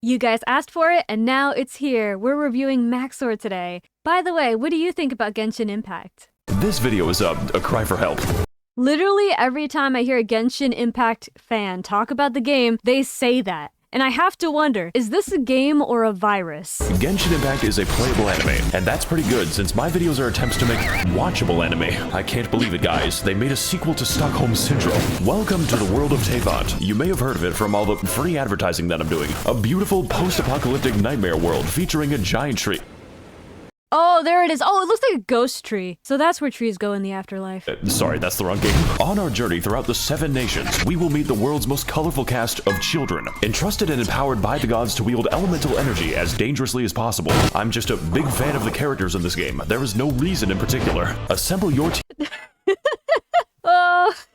You guys asked for it, and now it's here. We're reviewing Max0r today. By the way, what do you think about Genshin Impact? This video is a cry for help. Literally every time I hear a Genshin Impact fan talk about the game, they say that. And I have to wonder, is this a game or a virus? Genshin Impact is a playable anime, and that's pretty good since my videos are attempts to make watchable anime. I can't believe it, guys. They made a sequel to Stockholm Syndrome. Welcome to the world of Teyvat. You may have heard of it from all the free advertising that I'm doing. A beautiful post-apocalyptic nightmare world featuring a giant tree. Oh, there it is. Oh, it looks like a ghost tree. So that's where trees go in the afterlife. Sorry, that's the wrong game. On our journey throughout the 7 nations, we will meet the world's most colorful cast of children, entrusted and empowered by the gods to wield elemental energy as dangerously as possible. I'm just a big fan of the characters in this game. There is no reason in particular. Assemble your team.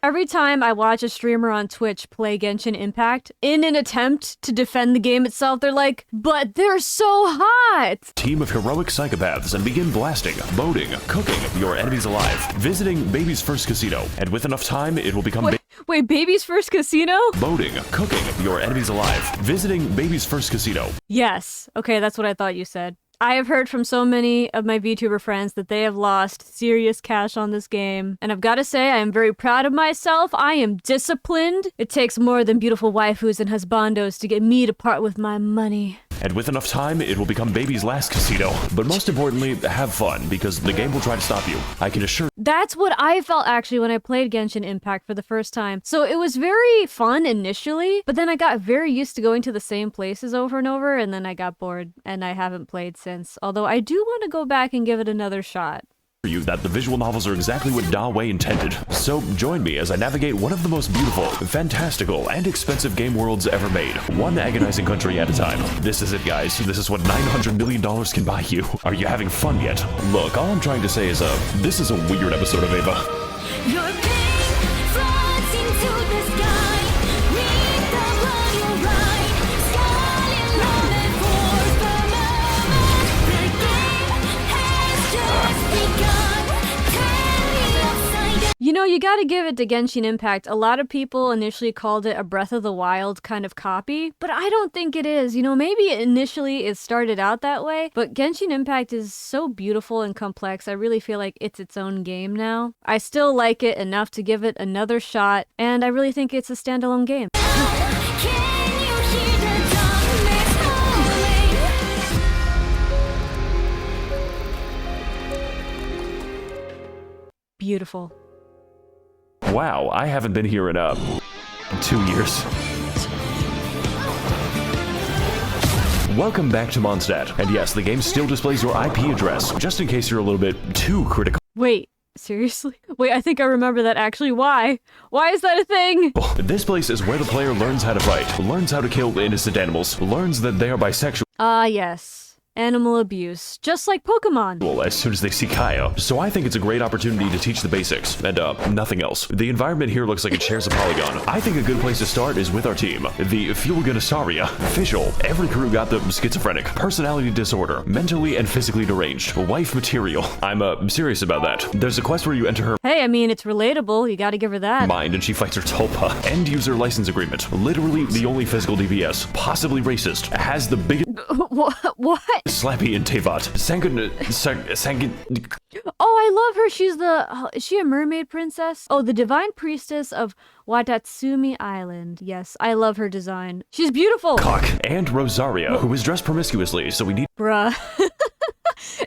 Every time I watch a streamer on Twitch play Genshin Impact, in an attempt to defend the game itself, they're like, but they're so hot! Team of heroic psychopaths and begin blasting, boating, cooking your enemies alive, visiting Baby's first casino, and with enough time, it will become Wait, Baby's first casino? Boating, cooking your enemies alive, visiting Baby's first casino. Yes. Okay, that's what I thought you said. I have heard from so many of my VTuber friends that they have lost serious cash on this game. And I've got to say, I am very proud of myself. I am disciplined. It takes more than beautiful waifus and husbandos to get me to part with my money. And with enough time, it will become Baby's last casino. But most importantly, have fun, because the game will try to stop you. I can assure. That's what I felt actually when I played Genshin Impact for the first time. So it was very fun initially, but then I got very used to going to the same places over and over, and then I got bored, and I haven't played since. Although I do want to go back and give it another shot. You that the visual novels are exactly what Da Wei intended. So join me as I navigate one of the most beautiful, fantastical, and expensive game worlds ever made, one agonizing country at a time. This is it, guys. This is what $900 million can buy you. Are you having fun yet? Look, all I'm trying to say is, this is a weird episode of Ava. Your pain flies into the sky. Read the blood you ride. Skyline rolling for the moment. The game has just begun. You know, you gotta give it to Genshin Impact. A lot of people initially called it a Breath of the Wild kind of copy, but I don't think it is. You know, maybe initially it started out that way, but Genshin Impact is so beautiful and complex. I really feel like it's its own game now. I still like it enough to give it another shot, and I really think it's a standalone game. Can you hear the darkness howling? Beautiful. Wow, I haven't been here in 2 years. Welcome back to Mondstadt. And yes, the game still displays your IP address, just in case you're a little bit too critical. Wait, seriously? Wait, I think I remember that actually. Why? Why is that a thing? This place is where the player learns how to fight, learns how to kill innocent animals, learns that they are bisexual. Yes. Animal abuse, just like Pokemon. As soon as they see Kaya. So I think it's a great opportunity to teach the basics, and nothing else. The environment here looks like it shares a polygon. I think a good place to start is with our team. The Fulganisauria. Official. Every crew got the schizophrenic, personality disorder, mentally and physically deranged, wife material. I'm serious about that. There's a quest where you enter her Hey, I mean, it's relatable. You gotta give her that. mind and she fights her tulpa. End user license agreement. Literally the only physical DPS. Possibly racist. Has the biggest What? slappy in Teyvat. Oh, I love her. She's is she a mermaid princess? Oh, the divine priestess of Watatsumi Island. Yes, I love her design. She's beautiful. Cock. And Rosaria, who is dressed promiscuously, so we need Bruh.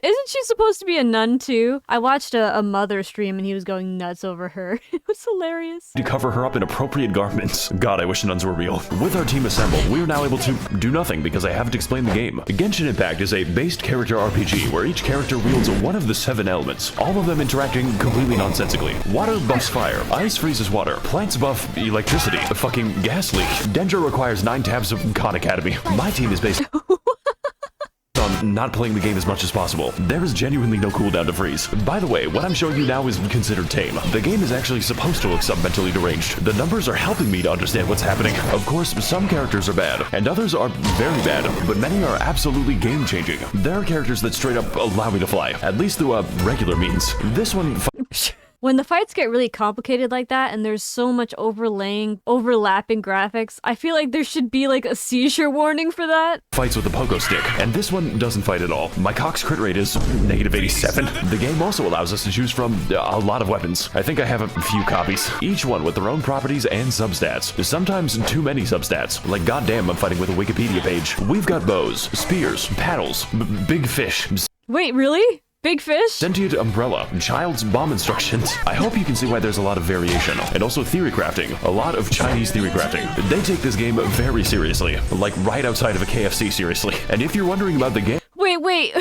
Isn't she supposed to be a nun too? I watched a mother stream and he was going nuts over her. It was hilarious. to cover her up in appropriate garments. God, I wish nuns were real. With our team assembled, we are now able to do nothing because I haven't explained the game. Genshin Impact is a based character RPG where each character wields one of the 7 elements, all of them interacting completely nonsensically. Water buffs fire, ice freezes water, plants buff electricity, a fucking gas leak. Dendro requires 9 tabs of Khan Academy. My team is based on not playing the game as much as possible. There is genuinely no cooldown to freeze. By the way, what I'm showing you now is considered tame. The game is actually supposed to look sub-mentally deranged. The numbers are helping me to understand what's happening. Of course, some characters are bad, and others are very bad, but many are absolutely game-changing. There are characters that straight up allow me to fly, at least through regular means. This one When the fights get really complicated like that and there's so much overlapping graphics, I feel like there should be like a seizure warning for that. Fights with a pogo stick, and this one doesn't fight at all. My cock's crit rate is -87. The game also allows us to choose from a lot of weapons. I think I have a few copies, each one with their own properties and substats. Sometimes too many substats. Like goddamn, I'm fighting with a Wikipedia page. We've got bows, spears, paddles, big fish. Wait, really? Big fish? Sentient umbrella, child's bomb instructions. I hope you can see why there's a lot of variation. And also theory crafting. A lot of Chinese theory crafting. They take this game very seriously. Like right outside of a KFC, seriously. And if you're wondering about the game... Wait.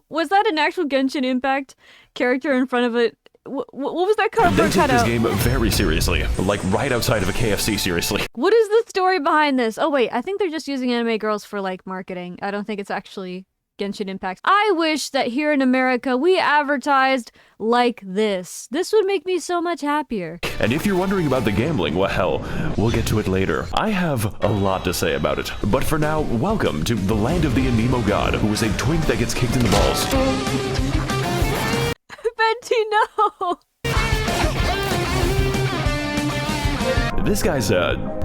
Was that an actual Genshin Impact character in front of it? What was that cardboard cutout? They take this game very seriously. Like right outside of a KFC, seriously. What is the story behind this? Oh wait, I think they're just using anime girls for like marketing. I don't think it's actually Genshin Impact. I wish that here in America we advertised like this. This would make me so much happier. And if you're wondering about the gambling, well, hell, we'll get to it later. I have a lot to say about it. But for now, welcome to the land of the Anemo god, who is a twink that gets kicked in the balls. Venti, no! This guy's,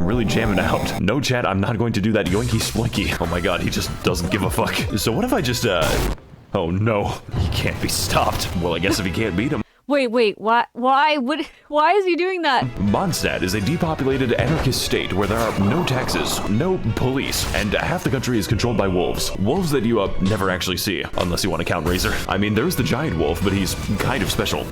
really jamming out. No, chat, I'm not going to do that yoinky splinky. Oh my god, he just doesn't give a fuck. So what if I just, oh no, he can't be stopped. Well, I guess if he can't beat him. Wait, why is he doing that? Mondstadt is a depopulated anarchist state where there are no taxes, no police, and half the country is controlled by wolves. Wolves that you, never actually see, unless you want to count Razor. I mean, there's the giant wolf, but he's kind of special.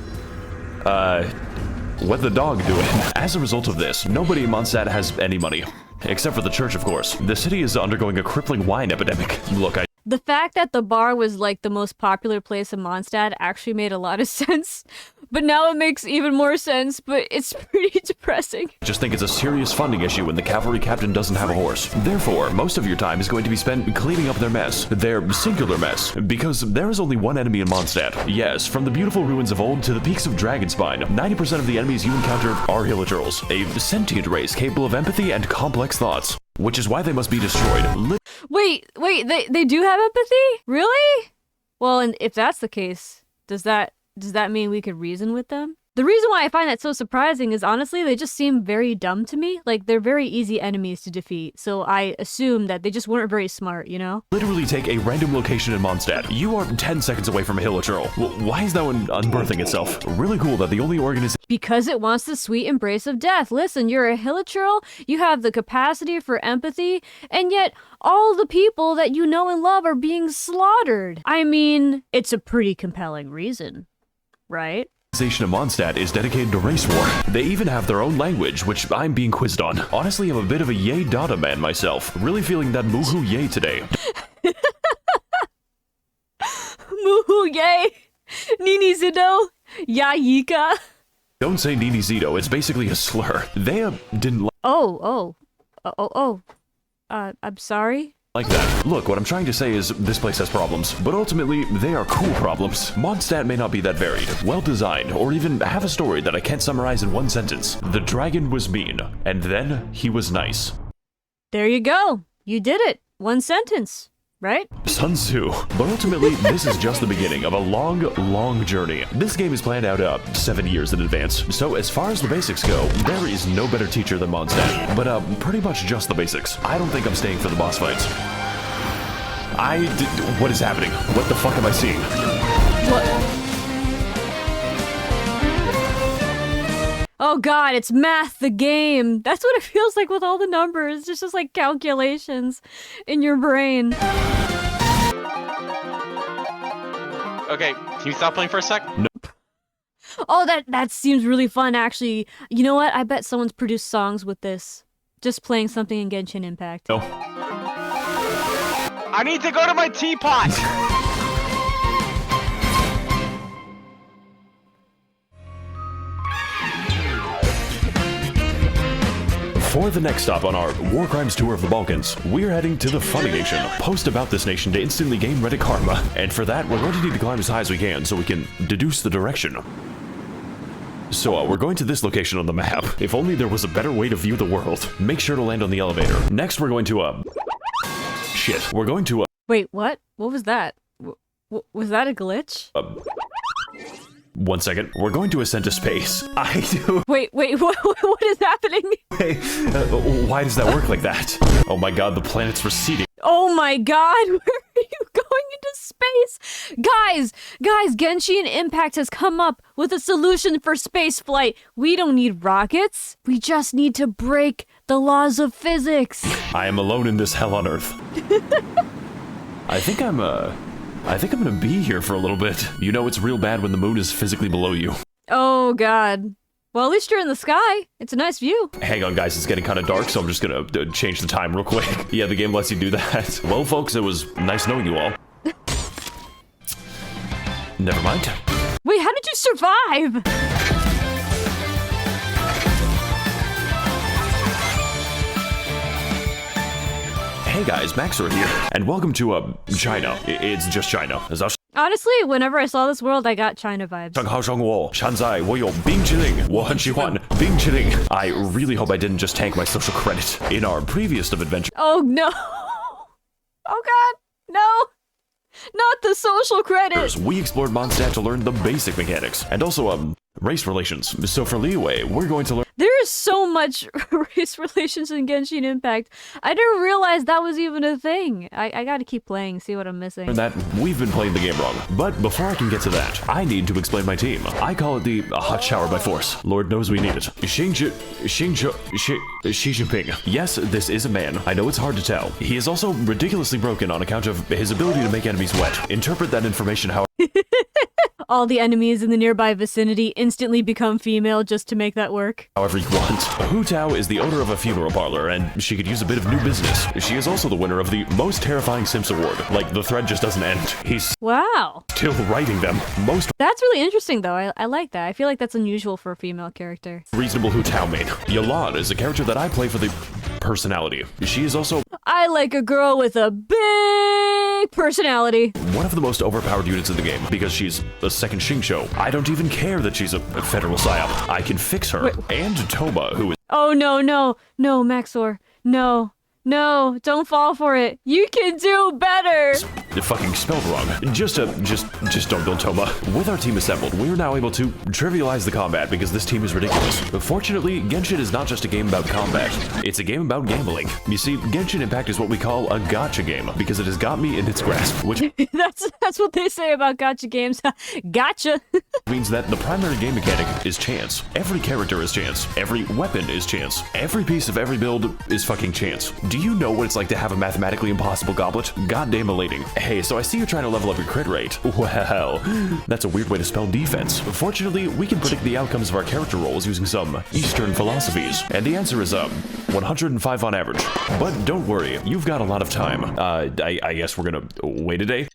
What the dog doing? As a result of this, nobody in Mondstadt has any money. Except for the church, of course. The city is undergoing a crippling wine epidemic. Look, The fact that the bar was like the most popular place in Mondstadt actually made a lot of sense. But now it makes even more sense, but it's pretty depressing. Just think it's a serious funding issue when the cavalry captain doesn't have a horse. Therefore, most of your time is going to be spent cleaning up their mess. Their singular mess. Because there is only one enemy in Mondstadt. Yes, from the beautiful ruins of old to the peaks of Dragonspine, 90% of the enemies you encounter are Hilichurls, a sentient race capable of empathy and complex thoughts. Which is why they must be destroyed. Wait, they do have empathy? Really? Well, and if that's the case, does that mean we could reason with them? The reason why I find that so surprising is honestly, they just seem very dumb to me. Like, they're very easy enemies to defeat, so I assume that they just weren't very smart, you know? Literally take a random location in Mondstadt. You are 10 seconds away from a Hilichurl. Why is that one unbirthing itself? Really cool that the only organization... Because it wants the sweet embrace of death. Listen, you're a Hilichurl, you have the capacity for empathy, and yet all the people that you know and love are being slaughtered. I mean, it's a pretty compelling reason, right? The organization of Mondstadt is dedicated to race war. They even have their own language, which I'm being quizzed on. Honestly, I'm a bit of a yay data man myself. Really feeling that moohoo yay today. Moohoo yay! Nini Zido! Yayika! Don't say Nini Zito, it's basically a slur. They didn't I'm sorry? like that. Look, what I'm trying to say is this place has problems, but ultimately, they are cool problems. Mondstadt may not be that varied, well-designed, or even have a story that I can't summarize in one sentence. The dragon was mean, and then he was nice. There you go. You did it. One sentence, right? Sun Tzu. But ultimately, this is just the beginning of a long, long journey. This game is planned out 7 years in advance, so as far as the basics go, there is no better teacher than Mondstadt. But pretty much just the basics. I don't think I'm staying for the boss fights. What is happening? What the fuck am I seeing? What? Oh god, it's math, the game. That's what it feels like with all the numbers. It's just like calculations in your brain. Okay, can you stop playing for a sec? No. Oh, that seems really fun, actually. You know what? I bet someone's produced songs with this. Just playing something in Genshin Impact. No. I need to go to my teapot! For the next stop on our War Crimes tour of the Balkans, we're heading to the Funny Nation. Post about this nation to instantly gain Reddit karma. And for that, we're going to need to climb as high as we can so we can deduce the direction. So we're going to this location on the map. If only there was a better way to view the world. Make sure to land on the elevator. Next, we're going to, shit. We're going to, Wait, what? What was that? Was that a glitch? 1 second. We're going to ascend to space. I do. Wait, what is happening? Hey, why does that work like that? Oh my god, the planet's receding. Oh my god, where are you going into space? Guys, Genshin Impact has come up with a solution for space flight. We don't need rockets. We just need to break the laws of physics. I am alone in this hell on earth. I think I'm gonna be here for a little bit. You know it's real bad when the moon is physically below you. Oh god. Well, at least you're in the sky. It's a nice view. Hang on, guys, it's getting kind of dark, so I'm just gonna change the time real quick. Yeah, the game lets you do that. Well, folks, it was nice knowing you all. Never mind. Wait, how did you survive? Hey guys, Max0r here, and welcome to, China. It's just China. Honestly, whenever I saw this world, I got China vibes. I really hope I didn't just tank my social credit. In our previous of adventure, Oh no. Oh god, no. Not the social credit. we explored Mondstadt to learn the basic mechanics, and also, race relations. So for Liyue, we're going to learn There is so much race relations in Genshin Impact. I didn't realize that was even a thing. I gotta keep playing, see what I'm missing. that we've been playing the game wrong. But before I can get to that, I need to explain my team. I call it the hot shower by force. Lord knows we need it. Xi Jinping. Yes, this is a man. I know it's hard to tell. He is also ridiculously broken on account of his ability to make enemies wet. Interpret that information how All the enemies in the nearby vicinity instantly become female just to make that work. however you want. Hu Tao is the owner of a funeral parlor, and she could use a bit of new business. She is also the winner of the Most Terrifying Sims Award. Like, the thread just doesn't end. He's Wow. still writing them. Most That's really interesting though. I like that. I feel like that's unusual for a female character. reasonable Hu Tao made. Yolande is a character that I play for the personality. She is also I like a girl with a big personality. one of the most overpowered units in the game because she's a second Xingqiu. I don't even care that she's a federal psyop. I can fix her. And Toma, who is Oh no, Max0r. No, don't fall for it. You can do better. fucking spelled wrong. Just don't build Toma. With our team assembled, we are now able to trivialize the combat because this team is ridiculous. Fortunately, Genshin is not just a game about combat. It's a game about gambling. You see, Genshin Impact is what we call a gacha game because it has got me in its grasp, which That's what they say about gacha games. Gotcha. means that the primary game mechanic is chance. Every character is chance. Every weapon is chance. Every piece of every build is fucking chance. Do you know what it's like to have a mathematically impossible goblet? Goddamn elating. Hey, so I see you're trying to level up your crit rate. Well, that's a weird way to spell defense. Fortunately, we can predict the outcomes of our character roles using some Eastern philosophies. And the answer is, 105 on average. But don't worry, you've got a lot of time. I guess we're gonna wait a day.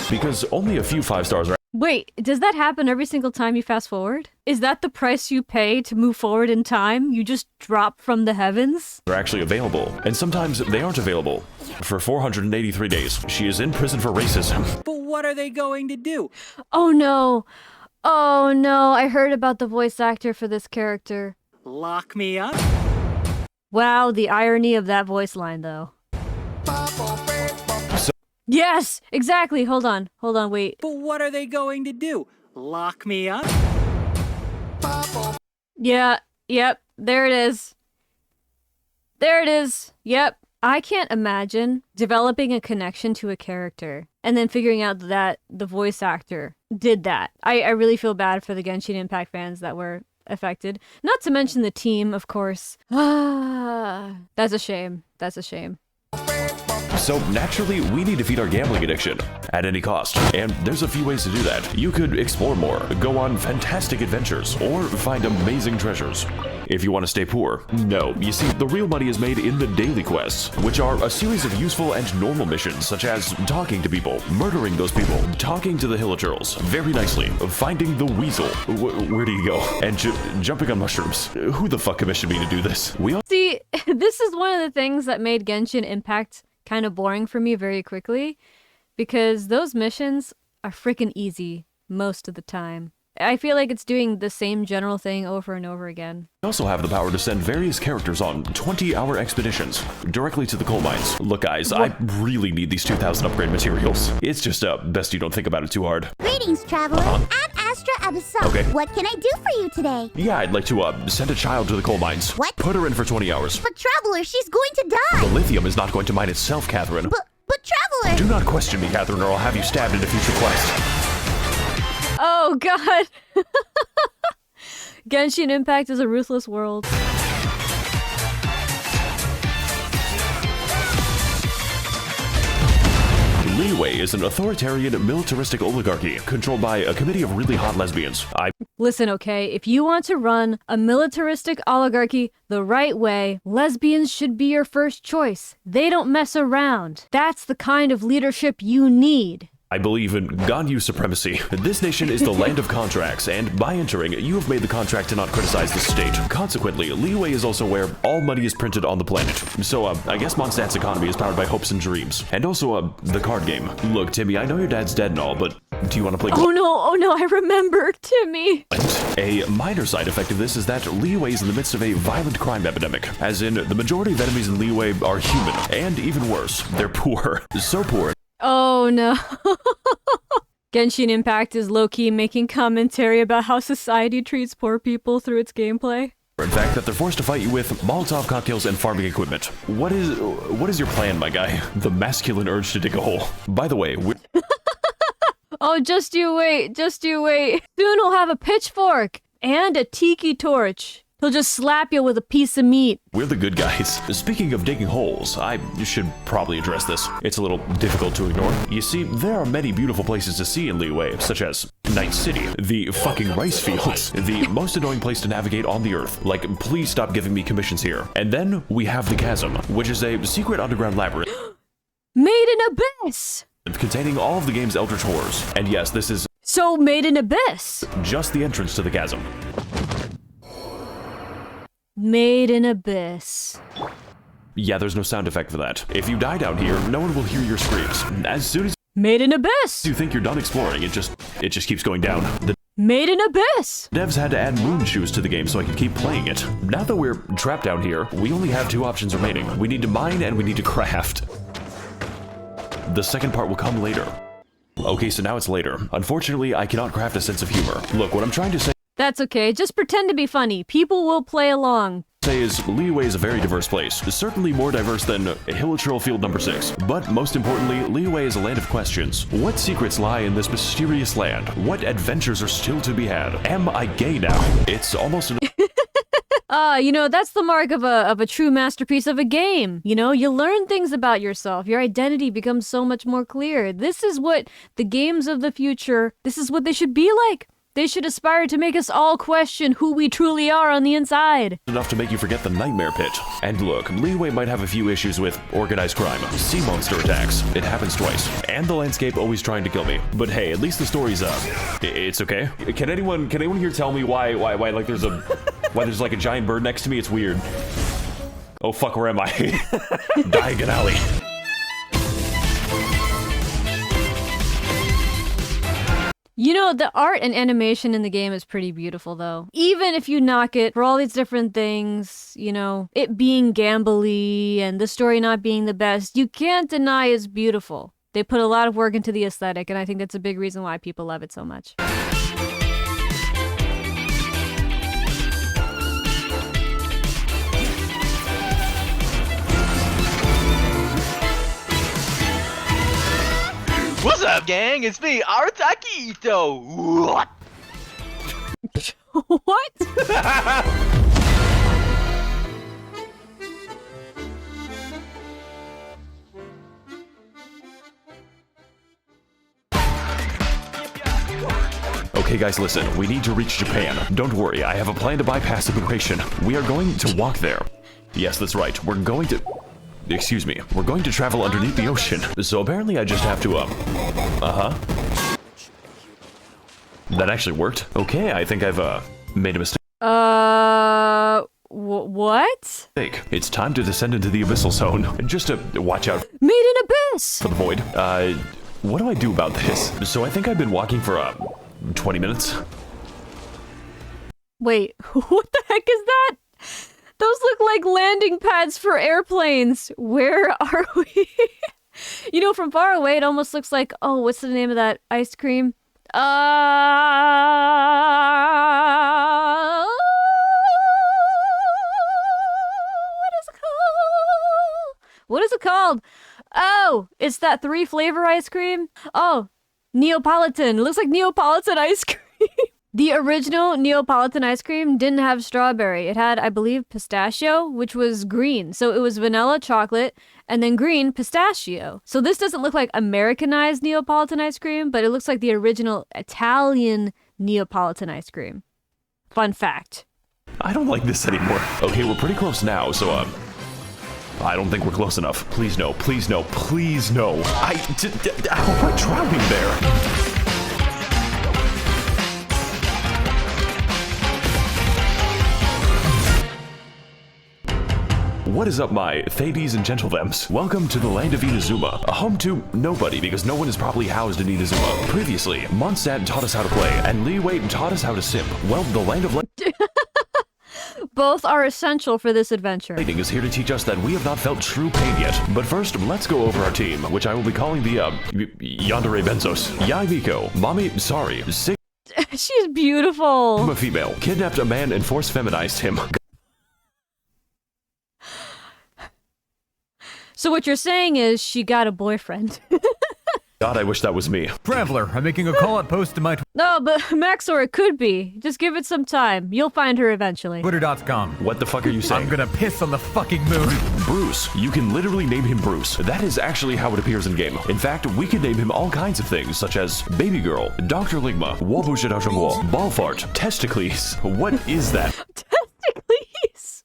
Because only a few 5 stars are Wait, does that happen every single time you fast forward? Is that the price you pay to move forward in time? You just drop from the heavens? actually available, and sometimes they aren't available. For 483 days, she is in prison for racism. But what are they going to do? Oh no, I heard about the voice actor for this character. Lock me up? Wow, the irony of that voice line though. Yes, exactly. Hold on, wait. But what are they going to do? Lock me up? Yeah, yep, there it is. Yep. I can't imagine developing a connection to a character and then figuring out that the voice actor did that. I really feel bad for the Genshin Impact fans that were affected. Not to mention the team, of course. That's a shame. So naturally, we need to feed our gambling addiction at any cost. And there's a few ways to do that. You could explore more, go on fantastic adventures, or find amazing treasures. If you want to stay poor, no. You see, the real money is made in the daily quests, which are a series of useful and normal missions, such as talking to people, murdering those people, talking to the hillagers, very nicely, finding the weasel, where do you go, and jumping on mushrooms. Who the fuck commissioned me to do this? See, this is one of the things that made Genshin Impact kind of boring for me very quickly, because those missions are freaking easy most of the time. I feel like it's doing the same general thing over and over again. We also have the power to send various characters on 20-hour expeditions directly to the coal mines. Look, guys, I really need these 2,000 upgrade materials. It's just best you don't think about it too hard. Greetings, traveler. I'm Astra Abyssal. Okay. What can I do for you today? Yeah, I'd like to send a child to the coal mines. What? Put her in for 20 hours. But traveler, she's going to die. The lithium is not going to mine itself, Catherine. But traveler. Do not question me, Catherine, or I'll have you stabbed in a future quest. Oh god! Genshin Impact is a ruthless world. Liyue is an authoritarian, militaristic oligarchy controlled by a committee of really hot lesbians. Listen, okay, if you want to run a militaristic oligarchy the right way, lesbians should be your first choice. They don't mess around. That's the kind of leadership you need. I believe in Ganyu supremacy. This nation is the land of contracts, and by entering, you have made the contract to not criticize the state. Consequently, Liyue is also where all money is printed on the planet. So, I guess Mondstadt's economy is powered by hopes and dreams. And also, the card game. Look, Timmy, I know your dad's dead and all, but do you want to play? Oh no, I remember, Timmy. A minor side effect of this is that Liyue is in the midst of a violent crime epidemic. As in, the majority of enemies in Liyue are human, and even worse, they're poor. So poor. Oh no. Genshin Impact is low-key making commentary about how society treats poor people through its gameplay. In fact, that they're forced to fight you with Molotov cocktails and farming equipment. What is your plan, my guy? The masculine urge to dig a hole. By the way, Oh, just you wait. Soon he'll have a pitchfork and a tiki torch. He'll just slap you with a piece of meat. we're the good guys. Speaking of digging holes, I should probably address this. It's a little difficult to ignore. You see, there are many beautiful places to see in Liyue, such as Night City, the fucking rice fields, the most annoying place to navigate on the earth. Like, please stop giving me commissions here. And then we have the Chasm, which is a secret underground labyrinth Made in Abyss! containing all of the game's eldritch horrors. And yes, this is So Made in Abyss! just the entrance to the Chasm. Made in Abyss. Yeah, there's no sound effect for that. If you die down here, no one will hear your screams. As soon as Made in Abyss! you think you're done exploring, it just keeps going down. The Made in Abyss! devs had to add moon shoes to the game so I could keep playing it. Now that we're trapped down here, we only have two options remaining. We need to mine and we need to craft. The second part will come later. Okay, so now it's later. Unfortunately, I cannot craft a sense of humor. Look, what I'm trying to say That's okay, just pretend to be funny. People will play along. is Liyue is a very diverse place. Certainly more diverse than Hilichurl Field number 6. But most importantly, Liyue is a land of questions. What secrets lie in this mysterious land? What adventures are still to be had? Am I gay now? It's almost an That's the mark of a true masterpiece of a game. You learn things about yourself. Your identity becomes so much more clear. This is what the games of the future, this is what they should be like. They should aspire to make us all question who we truly are on the inside. enough to make you forget the nightmare pit. And look, Liyue might have a few issues with organized crime, sea monster attacks, it happens twice, and the landscape always trying to kill me. But hey, at least the story's up. It's okay. Can anyone here tell me why like there's like a giant bird next to me? It's weird. Oh fuck, where am I? Diagon Alley. The art and animation in the game is pretty beautiful, though. Even if you knock it for all these different things, it being gambly and the story not being the best, you can't deny it's beautiful. They put a lot of work into the aesthetic, and I think that's a big reason why people love it so much. What's up, gang? It's me, Artakito. What? What? Okay guys, listen, we need to reach Japan. Don't worry, I have a plan to bypass immigration. We are going to walk there. Yes, that's right, we're going to travel underneath the ocean. So apparently I just have to, That actually worked. Okay, I think I've, made a mistake. What? It's time to descend into the abyssal zone. Just to watch out Made in Abyss! for the void. What do I do about this? So I think I've been walking for, 20 minutes. Wait, what the heck is that? Those look like landing pads for airplanes. Where are we? You know, from far away, it almost looks like, oh, what's the name of that ice cream? What is it called? What is it called? Oh, it's that 3 flavor ice cream. Oh, Neapolitan. It looks like Neapolitan ice cream. The original Neapolitan ice cream didn't have strawberry. It had, I believe, pistachio, which was green. So it was vanilla chocolate and then green pistachio. So this doesn't look like Americanized Neapolitan ice cream, but it looks like the original Italian Neapolitan ice cream. Fun fact. I don't like this anymore. Okay, we're pretty close now, so, I don't think we're close enough. Please no, please no, please no. How am I drowning there? What is up, my Thades and Gentlethems? Welcome to the land of Inazuma, a home to nobody because no one is properly housed in Inazuma. Previously, Mondstadt taught us how to play, and Lila taught us how to simp. Well, the land of Both are essential for this adventure. Lightning is here to teach us that we have not felt true pain yet. But first, let's go over our team, which I will be calling the, Yandere Benzos. Yai Miko, Max0r, Sigma She's beautiful. female, kidnapped a man and force feminized him. So what you're saying is she got a boyfriend. God, I wish that was me. Traveler, I'm making a call-out post to my No, but Max0r, it could be. Just give it some time. You'll find her eventually. Twitter.com. What the fuck are you saying? I'm gonna piss on the fucking moon. Bruce. You can literally name him Bruce. That is actually how it appears in game. In fact, we can name him all kinds of things, such as Baby Girl, Dr. Ligma, Wabushidashangwo, Ballfart, Testicles. What is that? Testicles.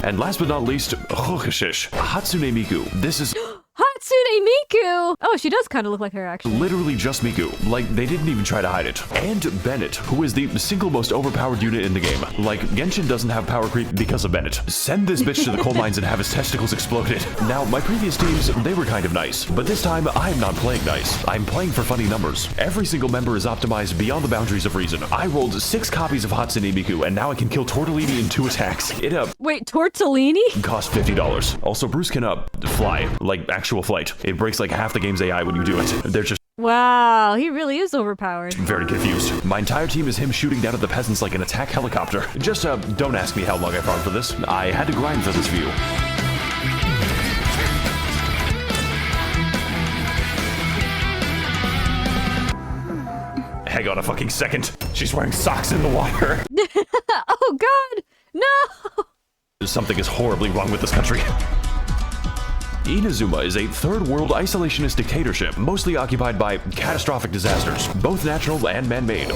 And last but not least, Hokushish, Hatsune Miku. This is Hatsune Miku. Oh, she does kind of look like her, actually. literally just Miku. Like, they didn't even try to hide it. And Bennett, who is the single most overpowered unit in the game. Like, Genshin doesn't have power creep because of Bennett. Send this bitch to the coal mines and have his testicles exploded. Now, my previous teams, they were kind of nice. But this time, I'm not playing nice. I'm playing for funny numbers. Every single member is optimized beyond the boundaries of reason. I rolled 6 copies of Hatsune Miku, and now I can kill Tortellini in 2 attacks. It, Wait, Tortellini? cost $50. Also, Bruce can, fly. Like, actual flight. It breaks like half the game's AI when you do it. They're just Wow, he really is overpowered. very confused. My entire team is him shooting down at the peasants like an attack helicopter. Just, don't ask me how long I farmed for this. I had to grind for this view. Hang on a fucking second. She's wearing socks in the water. Oh, God. No. Something is horribly wrong with this country. Inazuma is a third-world isolationist dictatorship, mostly occupied by catastrophic disasters, both natural and man-made,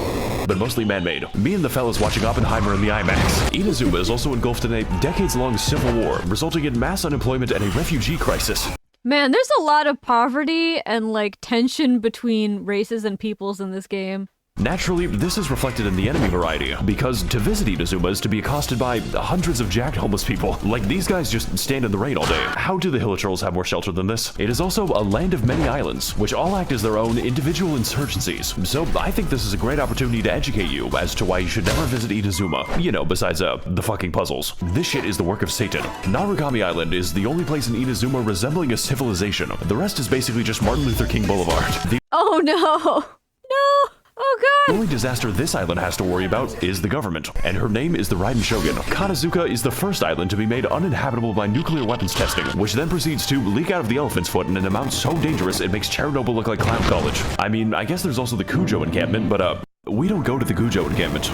but mostly man-made. Me and the fellas watching Oppenheimer in the IMAX. Inazuma is also engulfed in a decades-long civil war, resulting in mass unemployment and a refugee crisis. Man, there's a lot of poverty and, like, tension between races and peoples in this game. Naturally, this is reflected in the enemy variety, because to visit Inazuma is to be accosted by hundreds of jacked homeless people. Like, these guys just stand in the rain all day. How do the Hilichurls have more shelter than this? It is also a land of many islands, which all act as their own individual insurgencies. So I think this is a great opportunity to educate you as to why you should never visit Inazuma. You know, besides, the fucking puzzles. This shit is the work of Satan. Narukami Island is the only place in Inazuma resembling a civilization. The rest is basically just Martin Luther King Boulevard. Oh, no. No. Oh, The God. only disaster this island has to worry about is the government, and her name is the Raiden Shogun. Kanazuka is the first island to be made uninhabitable by nuclear weapons testing, which then proceeds to leak out of the elephant's foot in an amount so dangerous it makes Chernobyl look like clown college. I mean, I guess there's also the Kujo encampment, but we don't go to the Kujo encampment.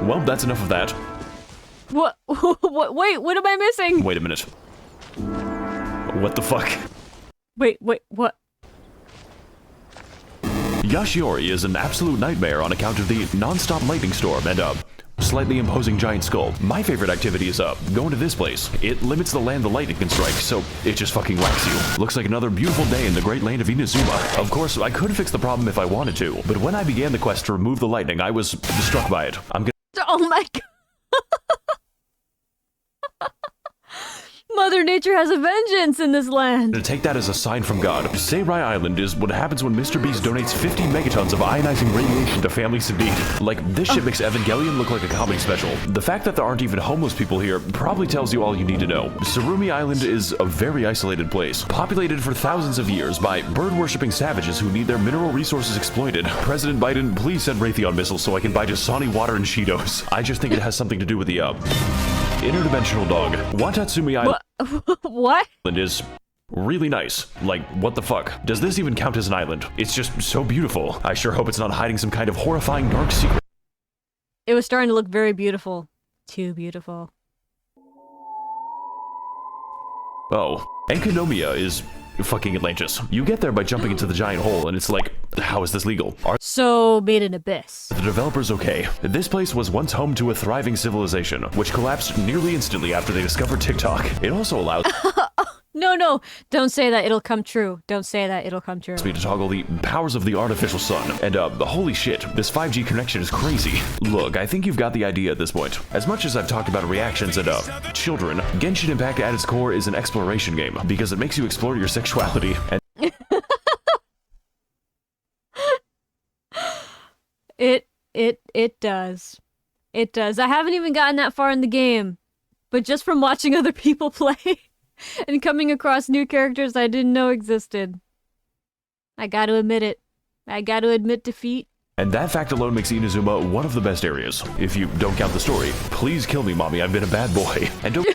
Well, that's enough of that. What? Wait, what am I missing? Wait a minute. What the fuck? Wait, what? Yashiori is an absolute nightmare on account of the non-stop lightning storm and slightly imposing giant skull. My favorite activity is going to this place. It limits the land the lightning can strike, so it just fucking whacks you. Looks like another beautiful day in the great land of Inazuma. Of course, I could fix the problem if I wanted to, but when I began the quest to remove the lightning, I was struck by it. I'm gonna Oh, my God. Mother Nature has a vengeance in this land. To take that as a sign from God. Sayrai Island is what happens when Mr. Beast donates 50 megatons of ionizing radiation to families in need. Like, this shit makes Evangelion look like a comedy special. The fact that there aren't even homeless people here probably tells you all you need to know. Surumi Island is a very isolated place, populated for thousands of years by bird-worshipping savages who need their mineral resources exploited. President Biden, please send Raytheon missiles so I can buy Dasani water and Cheetos. I just think it has something to do with the, interdimensional dog. Watatsumi Island What? is really nice. Like, what the fuck? Does this even count as an island? It's just so beautiful. I sure hope it's not hiding some kind of horrifying dark secret. It was starting to look very beautiful. Too beautiful. Oh, Enkanomiya is fucking Atlantis. You get there by jumping into the giant hole, and it's like, how is this legal? Are So made an abyss. the developers okay? This place was once home to a thriving civilization, which collapsed nearly instantly after they discovered TikTok. It also allows No, don't say that, it'll come true. Don't say that, it'll come true. me to toggle the powers of the artificial sun. And, holy shit, this 5G connection is crazy. Look, I think you've got the idea at this point. As much as I've talked about reactions and, children, Genshin Impact at its core is an exploration game, because it makes you explore your sexuality and It does. It does. I haven't even gotten that far in the game, but just from watching other people play and coming across new characters I didn't know existed, I gotta admit it. I gotta admit defeat. And that fact alone makes Inazuma one of the best areas. If you don't count the story, please kill me, mommy, I've been a bad boy. And don't...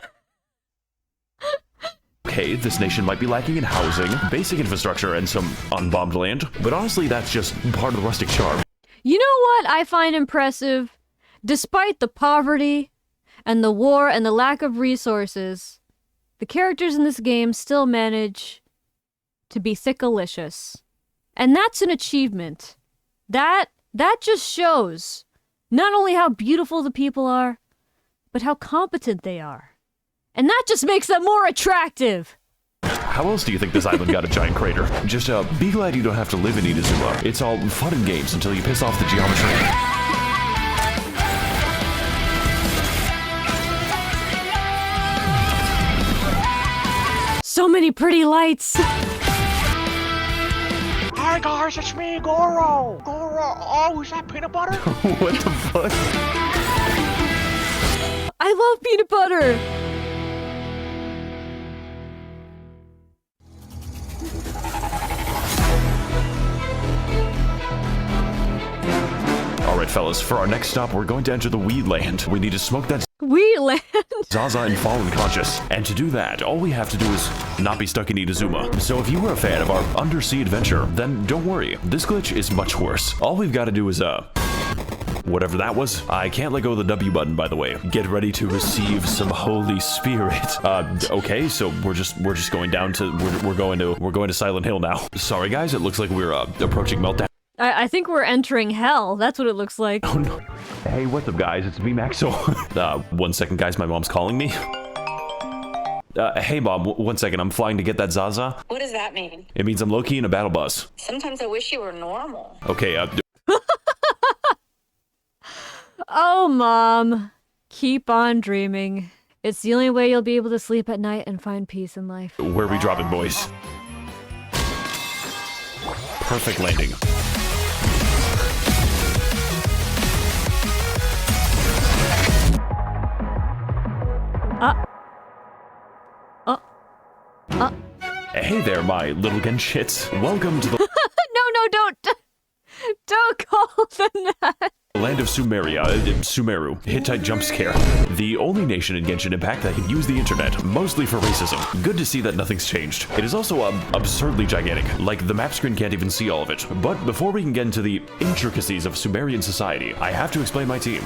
Okay, this nation might be lacking in housing, basic infrastructure, and some unbombed land, but honestly, that's just part of the rustic charm. You know what I find impressive? Despite the poverty and the war and the lack of resources, the characters in this game still manage to be thickalicious. And that's an achievement. That just shows not only how beautiful the people are, but how competent they are. And that just makes them more attractive. How else do you think this island got a giant crater? Just, be glad you don't have to live in Inazuma. It's all fun and games until you piss off the geometry. So many pretty lights. Hi guys, it's me, Goro. Goro, oh, is that peanut butter? What the fuck? I love peanut butter. Alright fellas, for our next stop, we're going to enter the Weed Land. We need to smoke that Wheatland. Zaza and fall unconscious. And to do that, all we have to do is not be stuck in Inazuma. So if you were a fan of our undersea adventure, then don't worry, this glitch is much worse. All we've got to do is, whatever that was. I can't let go of the W button, by the way. Get ready to receive some Holy Spirit. Okay, so we're just going down to, we're going to Silent Hill now. Sorry guys, it looks like we're, approaching meltdown. I think we're entering hell. That's what it looks like. Oh no. Hey, what's up guys? It's me, Max0r. 1 second guys, my mom's calling me. Hey mom, 1 second, I'm flying to get that Zaza. What does that mean? It means I'm low-key in a battle bus. Sometimes I wish you were normal. Okay, Oh, Mom. Keep on dreaming. It's the only way you'll be able to sleep at night and find peace in life. where are we dropping, boys? Perfect landing. Hey there, my little Genshits. Welcome to the No, don't call them that. land of Sumeria, Sumeru, Hittite jump scare. The only nation in Genshin Impact that can use the internet, mostly for racism. Good to see that nothing's changed. It is also absurdly gigantic, like the map screen can't even see all of it. But before we can get into the intricacies of Sumerian society, I have to explain my team.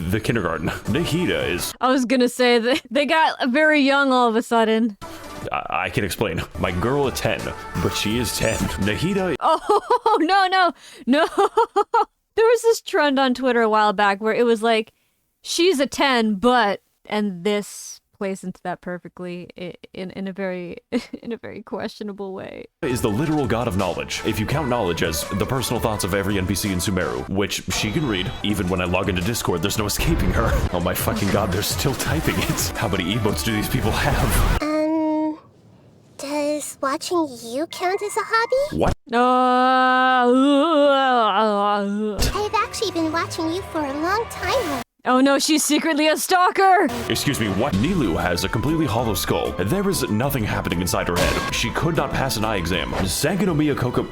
The kindergarten. Nikita is... I was gonna say that they got very young all of a sudden. I can explain. My girl is 10, but she is 10. Nikita... Oh, no. There was this trend on Twitter a while back where it was like, she's a 10, but, and this plays into that perfectly in a very in a very questionable way. Is the literal god of knowledge. If you count knowledge as the personal thoughts of every NPC in Sumeru, which she can read, even when I log into Discord, there's no escaping her. Oh my fucking god, they're still typing it. How many emotes do these people have? Does watching you count as a hobby? What? I've actually been watching you for a long time. Oh no, she's secretly a stalker! Excuse me, what? Nilu has a completely hollow skull. There is nothing happening inside her head. She could not pass an eye exam. Sangonomiya Koko...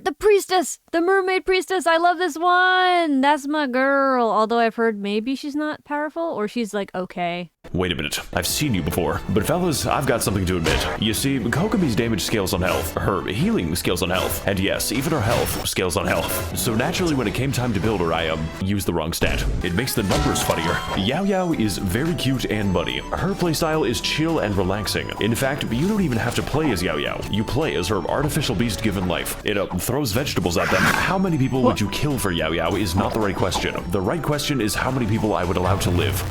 The priestess! The mermaid priestess! I love this one! That's my girl. Although I've heard maybe she's not powerful, or she's like, okay. Wait a minute, I've seen you before. But fellas, I've got something to admit. You see, Kokomi's damage scales on health, her healing scales on health, and yes, even her health scales on health. So naturally when it came time to build her, I used the wrong stat. It makes the numbers funnier. Yao Yao is very cute and buddy. Her playstyle is chill and relaxing. In fact, you don't even have to play as Yao Yao. You play as her artificial beast given life. It throws vegetables at them. How many people would you kill for Yao Yao is not the right question. The right question is how many people I would allow to live.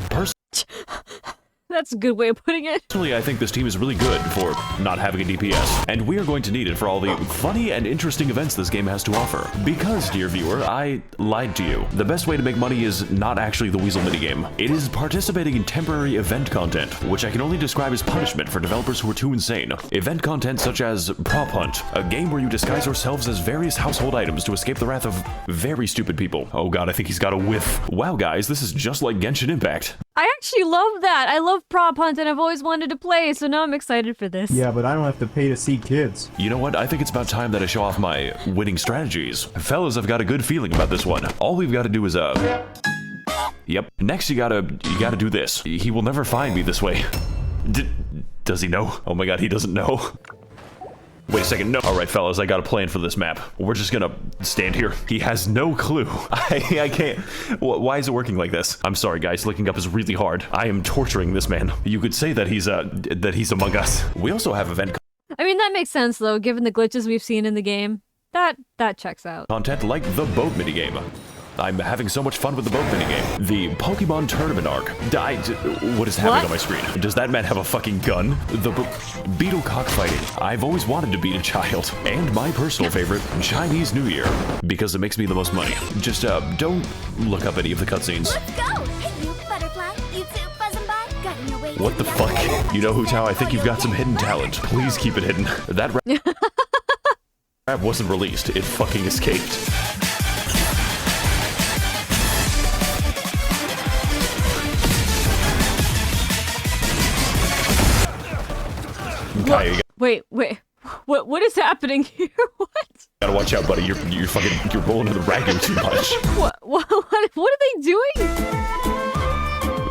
That's a good way of putting it. Personally, I think this team is really good for not having a DPS, and we are going to need it for all the funny and interesting events this game has to offer. Because, dear viewer, I lied to you. The best way to make money is not actually the Weasel minigame. It is participating in temporary event content, which I can only describe as punishment for developers who are too insane. Event content such as Prop Hunt, a game where you disguise yourselves as various household items to escape the wrath of very stupid people. Oh god, I think he's got a whiff. Wow guys, this is just like Genshin Impact. I actually love that. I love Prop Hunt and I've always wanted to play, so now I'm excited for this. Yeah, but I don't have to pay to see kids. You know what? I think it's about time that I show off my winning strategies. Fellas, I've got a good feeling about this one. All we've got to do is, Yep. Next, you gotta do this. He will never find me this way. Does he know? Oh my god, he doesn't know. Wait a second, no. Alright, fellas, I got a plan for this map. We're just gonna stand here. He has no clue. I can't. Why is it working like this? I'm sorry, guys. Looking up is really hard. I am torturing this man. You could say that he's among us. We also have event I mean, that makes sense, though, given the glitches we've seen in the game. That checks out. content like the boat minigame. I'm having so much fun with the boat minigame. The Pokemon Tournament arc. What is happening on my screen? Does that man have a fucking gun? The beetle cockfighting. I've always wanted to beat a child. And my personal favorite, Chinese New Year. Because it makes me the most money. Just, don't look up any of the cutscenes. Let's go! Hey, you butterfly, you too, buzzing by, got in your way. What the fuck? You know, Hu Tao, I think you've got some hidden talent. Please keep it hidden. That rap wasn't released. It fucking escaped. Wait, what is happening here? What? Gotta watch out, buddy. You're rolling to the ragging too much. What are they doing?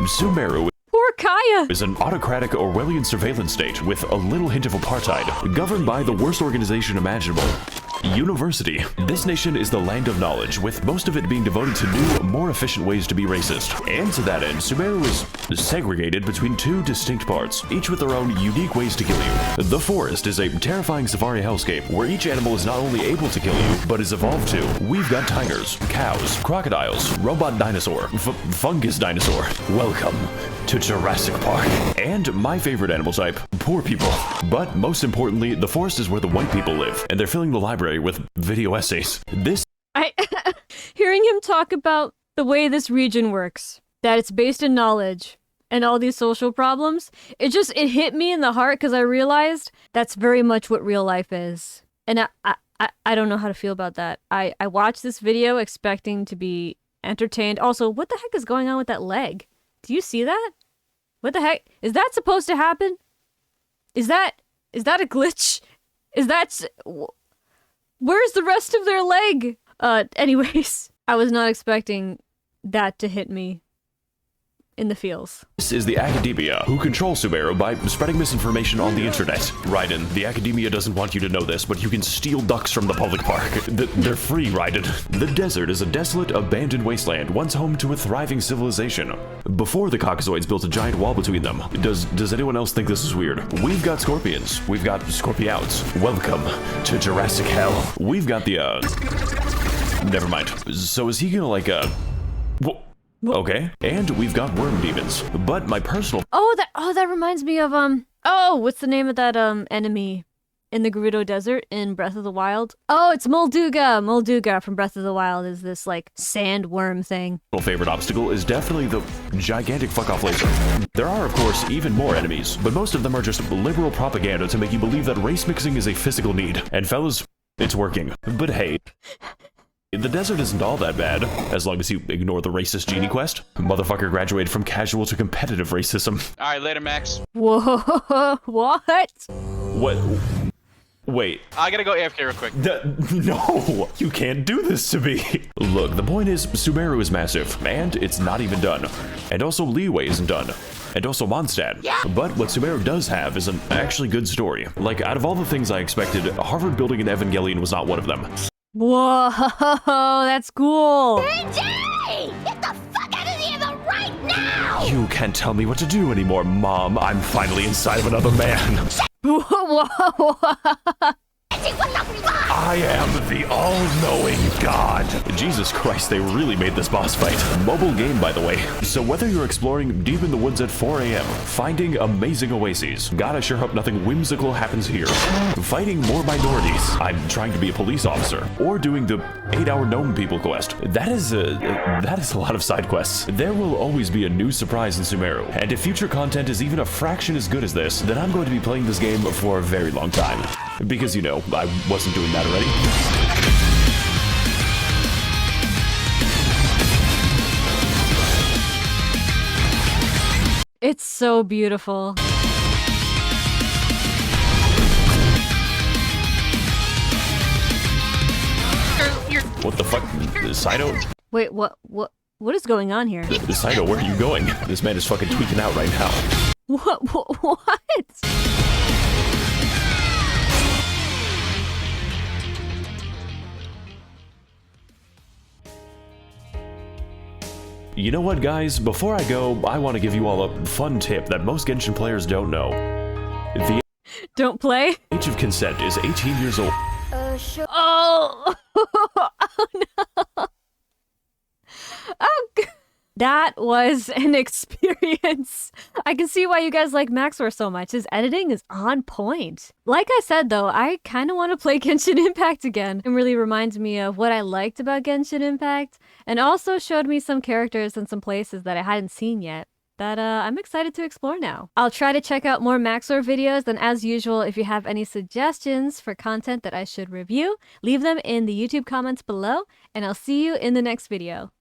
Sumeru Poor Kaya. is an autocratic Orwellian surveillance state with a little hint of apartheid, governed by the worst organization imaginable. University. This nation is the land of knowledge, with most of it being devoted to new, more efficient ways to be racist. And to that end, Sumeru is segregated between two distinct parts, each with their own unique ways to kill you. The forest is a terrifying safari hellscape, where each animal is not only able to kill you, but is evolved to. We've got tigers, cows, crocodiles, robot dinosaur, fungus dinosaur. Welcome to Jurassic Park. And my favorite animal type, poor people. But most importantly, the forest is where the white people live, and they're filling the library with video essays. Hearing him talk about the way this region works, that it's based in knowledge, and all these social problems, it hit me in the heart because I realized that's very much what real life is. And I don't know how to feel about that. I watched this video expecting to be entertained. Also, what the heck is going on with that leg? Do you see that? What the heck? Is that supposed to happen? Is that a glitch? Where's the rest of their leg? Anyways, I was not expecting that to hit me in the feels. This is the academia, who control Sumeru by spreading misinformation on the internet. Raiden, the academia doesn't want you to know this, but you can steal ducks from the public park. They're free, Raiden. The desert is a desolate, abandoned wasteland, once home to a thriving civilization. Before the Caucasoids built a giant wall between them. Does anyone else think this is weird? We've got scorpions. We've got scorpiouts. Welcome to Jurassic Hell. We've got the, never mind. So is he gonna, like, Okay, and we've got worm demons. But my personal that reminds me of what's the name of that enemy in the Gerudo Desert in Breath of the Wild? Oh, it's Molduga. Molduga from Breath of the Wild is this like sandworm thing. favorite obstacle is definitely the gigantic fuck-off laser. There are, of course, even more enemies, but most of them are just liberal propaganda to make you believe that race mixing is a physical need. And fellas, it's working. But hey, the desert isn't all that bad, as long as you ignore the racist genie quest. Motherfucker graduated from casual to competitive racism. Alright, later, Max. Whoa, what? What? Wait. I gotta go AFK real quick. No! You can't do this to me! Look, the point is, Sumeru is massive, and it's not even done. And also Liyue isn't done. And also Mondstadt. But what Sumeru does have is an actually good story. Like, out of all the things I expected, Harvard building an Evangelion was not one of them. Whoa, that's cool. Jay! Get the fuck out of the other right now! You can't tell me what to do anymore, Mom. I'm finally inside of another man. Whoa. What the fuck? I am the all-knowing God. Jesus Christ, they really made this boss fight. Mobile game, by the way. So whether you're exploring deep in the woods at 4 a.m., finding amazing oases, God, I sure hope nothing whimsical happens here, fighting more minorities, I'm trying to be a police officer, or doing the 8-hour gnome people quest, that is a lot of side quests. There will always be a new surprise in Sumeru, and if future content is even a fraction as good as this, then I'm going to be playing this game for a very long time. Because, you know, I wasn't doing that already. It's so beautiful. What the fuck? Saito? Wait, what is going on here? Saito, where are you going? This man is fucking tweaking out right now. What? You know what, guys? Before I go, I want to give you all a fun tip that most Genshin players don't know. The Don't play? age of consent is 18 years old. Sure. Oh, oh no. Oh, that was an experience. I can see why you guys like Max0r so much. His editing is on point. Like I said, though, I kind of want to play Genshin Impact again. It really reminds me of what I liked about Genshin Impact, and also showed me some characters and some places that I hadn't seen yet that I'm excited to explore now. I'll try to check out more Max0r videos, and as usual, if you have any suggestions for content that I should review, leave them in the YouTube comments below, and I'll see you in the next video.